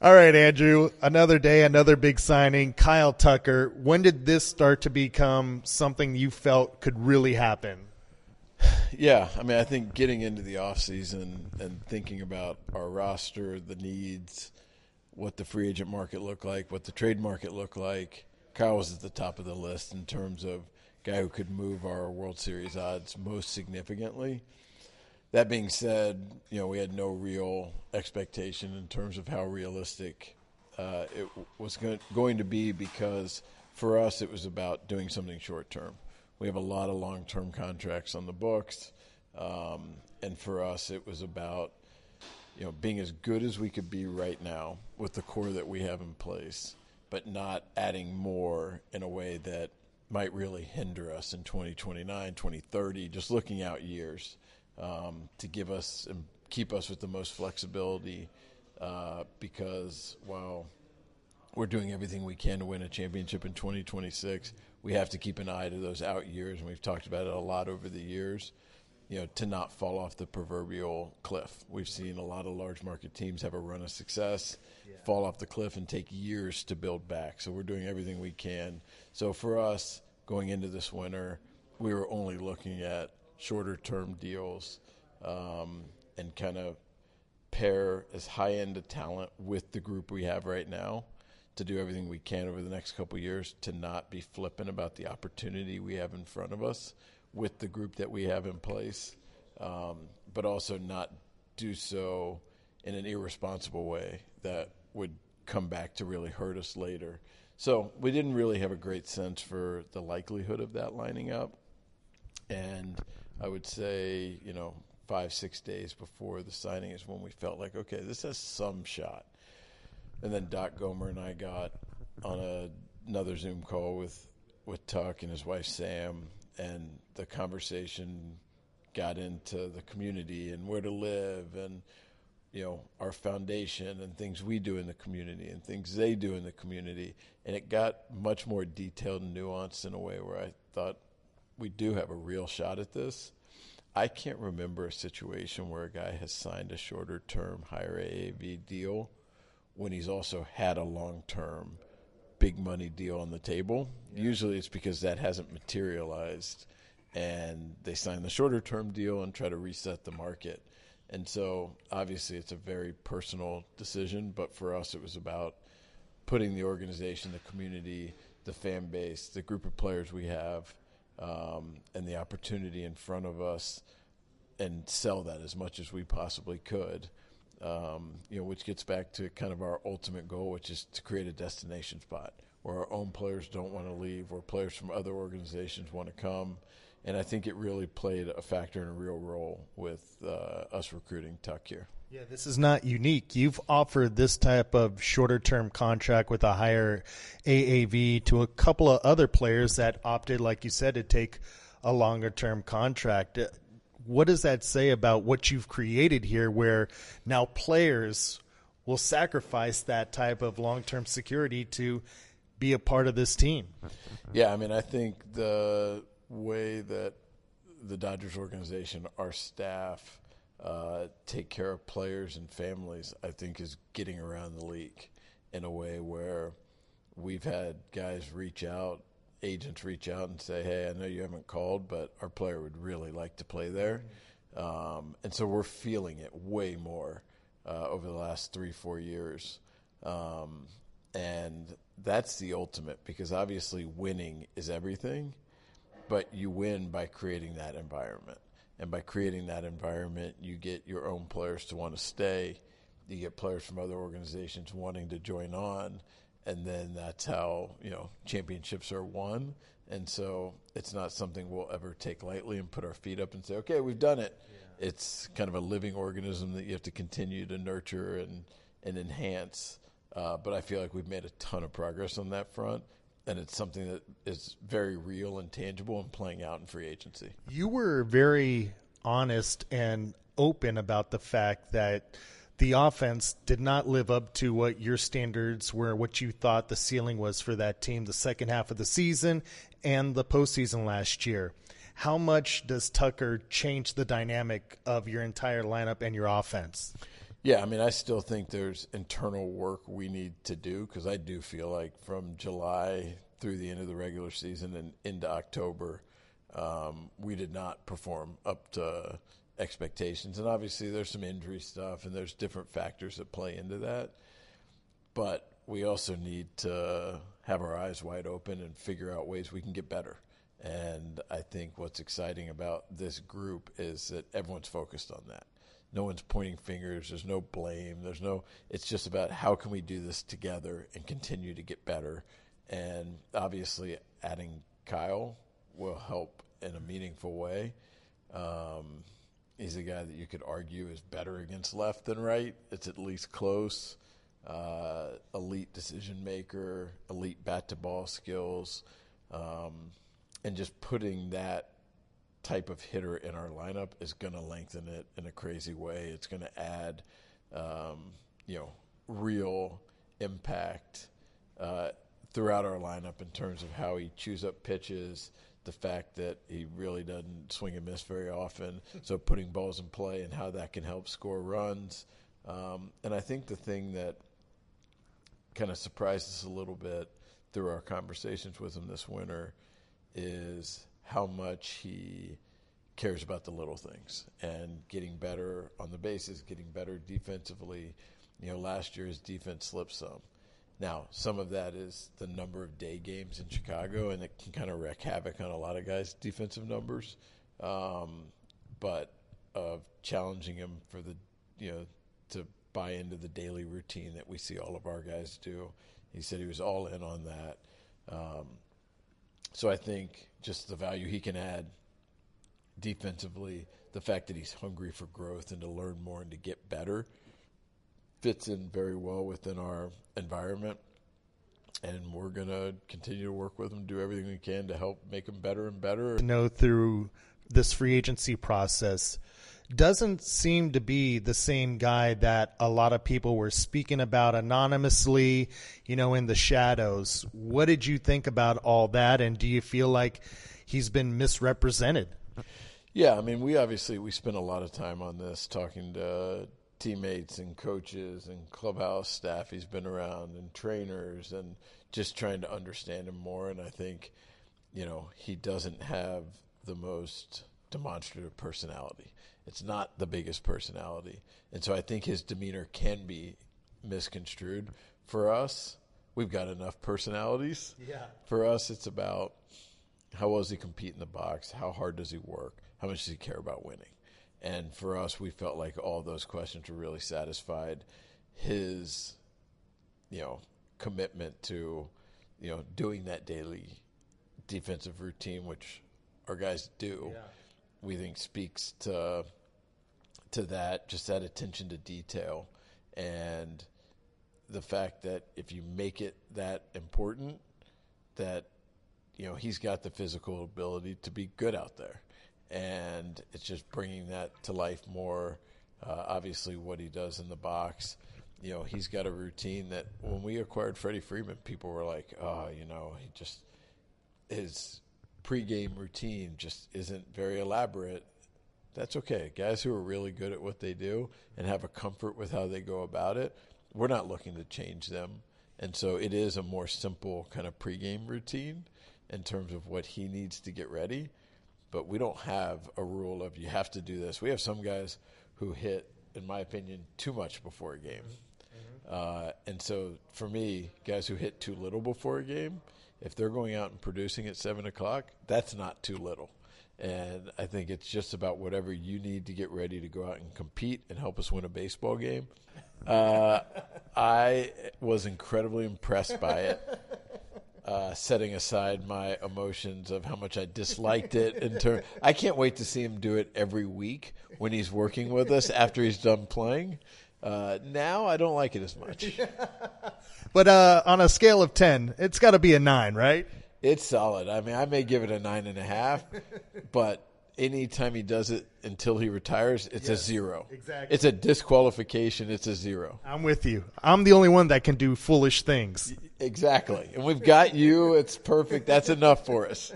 All right, Andrew, another day, another big signing. Kyle Tucker. When did this start to become something you felt could really happen? Yeah, I mean, I think getting into the offseason and thinking about our roster, the needs, what the free agent market looked like, what the trade market looked like, Kyle was at the top of the list in terms of guy who could move our World Series odds most significantly. That being said, we had no real expectation in terms of how realistic it was going to be because for us it was about doing something short term. We have a lot of long-term contracts on the books, and for us it was about being as good as we could be right now with the core that we have in place, but not adding more in a way that might really hinder us in 2029, 2030, just looking out years to give us and keep us with the most flexibility because while we're doing everything we can to win a championship in 2026, we have to keep an eye to those out years, and we've talked about it a lot over the years, to not fall off the proverbial cliff. We've seen a lot of large market teams have a run of success, fall off the cliff, and take years to build back. So we're doing everything we can. So for us, going into this winter, we were only looking at shorter-term deals and kind of pair as high-end a talent with the group we have right now to do everything we can over the next couple of years to not be flippant about the opportunity we have in front of us with the group that we have in place, but also not do so in an irresponsible way that would come back to really hurt us later. So we didn't really have a great sense for the likelihood of that lining up. And I would say, 5-6 days before the signing is when we felt like, okay, this has some shot. And then Doc Gomer and I got on another Zoom call with Tuck and his wife Sam, and the conversation got into the community and where to live and, our foundation and things we do in the community and things they do in the community. And it got much more detailed and nuanced in a way where I thought we do have a real shot at this. I can't remember a situation where a guy has signed a shorter-term, higher AAV deal when he's also had a long-term, big-money deal on the table. Yeah. Usually it's because that hasn't materialized, and they sign the shorter-term deal and try to reset the market. And so, obviously, it's a very personal decision, but for us it was about putting the organization, the community, the fan base, the group of players we have, and the opportunity in front of us and sell that as much as we possibly could, which gets back to kind of our ultimate goal, which is to create a destination spot where our own players don't want to leave, where players from other organizations want to come. And I think it really played a factor and a real role with us recruiting Tuck here. Yeah, this is not unique. You've offered this type of shorter-term contract with a higher AAV to a couple of other players that opted, like you said, to take a longer-term contract. What does that say about what you've created here where now players will sacrifice that type of long-term security to be a part of this team? Yeah, I mean, I think the way that the Dodgers organization, our staff, take care of players and families, I think is getting around the league in a way where we've had guys reach out, agents reach out and say, hey, I know you haven't called, but our player would really like to play there. And so we're feeling it way more over the last 3-4 years. And that's the ultimate, because obviously winning is everything, but you win by creating that environment. And by creating that environment, you get your own players to want to stay. You get players from other organizations wanting to join on. And then that's how, championships are won. And so it's not something we'll ever take lightly and put our feet up and say, okay, we've done it. Yeah. It's kind of a living organism that you have to continue to nurture and enhance. But I feel like we've made a ton of progress on that front. And it's something that is very real and tangible and playing out in free agency. You were very honest and open about the fact that the offense did not live up to what your standards were, what you thought the ceiling was for that team the second half of the season and the postseason last year. How much does Tucker change the dynamic of your entire lineup and your offense? Yeah, I mean, I still think there's internal work we need to do because I do feel like from July through the end of the regular season and into October, we did not perform up to expectations. And obviously there's some injury stuff and there's different factors that play into that. But we also need to have our eyes wide open and figure out ways we can get better. And I think what's exciting about this group is that everyone's focused on that. No one's pointing fingers. There's no blame. It's just about how can we do this together and continue to get better. And obviously adding Kyle will help in a meaningful way. He's a guy that you could argue is better against left than right. It's at least close. Elite decision maker, elite bat to ball skills, and just putting that type of hitter in our lineup is going to lengthen it in a crazy way. It's going to add, real impact throughout our lineup in terms of how he chews up pitches, the fact that he really doesn't swing and miss very often, so putting balls in play and how that can help score runs. And I think the thing that kind of surprised us a little bit through our conversations with him this winter is how much he cares about the little things and getting better on the bases, getting better defensively. Last year his defense slipped some. Now, some of that is the number of day games in Chicago, and it can kind of wreak havoc on a lot of guys' defensive numbers. But of challenging him for to buy into the daily routine that we see all of our guys do. He said he was all in on that. So I think just the value he can add defensively, the fact that he's hungry for growth and to learn more and to get better fits in very well within our environment. And we're going to continue to work with him, do everything we can to help make him better and better. Through this free agency process, doesn't seem to be the same guy that a lot of people were speaking about anonymously, in the shadows. What did you think about all that? And do you feel like he's been misrepresented? Yeah, I mean, we spent a lot of time on this talking to teammates and coaches and clubhouse staff he's been around and trainers and just trying to understand him more. And I think, he doesn't have the most demonstrative personality. It's not the biggest personality. And so I think his demeanor can be misconstrued. For us, we've got enough personalities. Yeah. For us, it's about how well does he compete in the box? How hard does he work? How much does he care about winning? And for us, we felt like all those questions were really satisfied. His, commitment to, doing that daily defensive routine, which our guys do, we think speaks to that, just that attention to detail and the fact that if you make it that important, that, he's got the physical ability to be good out there. And it's just bringing that to life more. Obviously, what he does in the box, he's got a routine that when we acquired Freddie Freeman, people were like, his pregame routine just isn't very elaborate. That's okay. Guys who are really good at what they do and have a comfort with how they go about it, we're not looking to change them. And so it is a more simple kind of pregame routine in terms of what he needs to get ready. But we don't have a rule of you have to do this. We have some guys who hit, in my opinion, too much before a game. Mm-hmm. And so for me, guys who hit too little before a game, if they're going out and producing at 7 o'clock, that's not too little. And I think it's just about whatever you need to get ready to go out and compete and help us win a baseball game. I was incredibly impressed by it. Setting aside my emotions of how much I disliked it. I can't wait to see him do it every week when he's working with us after he's done playing. Now I don't like it as much. But on a scale of 10, it's got to be a 9, right? It's solid. I mean, I may give it a 9.5, but anytime he does it until he retires, it's a 0. Exactly. It's a disqualification. It's a 0. I'm with you. I'm the only one that can do foolish things. Exactly. And we've got you. It's perfect. That's enough for us.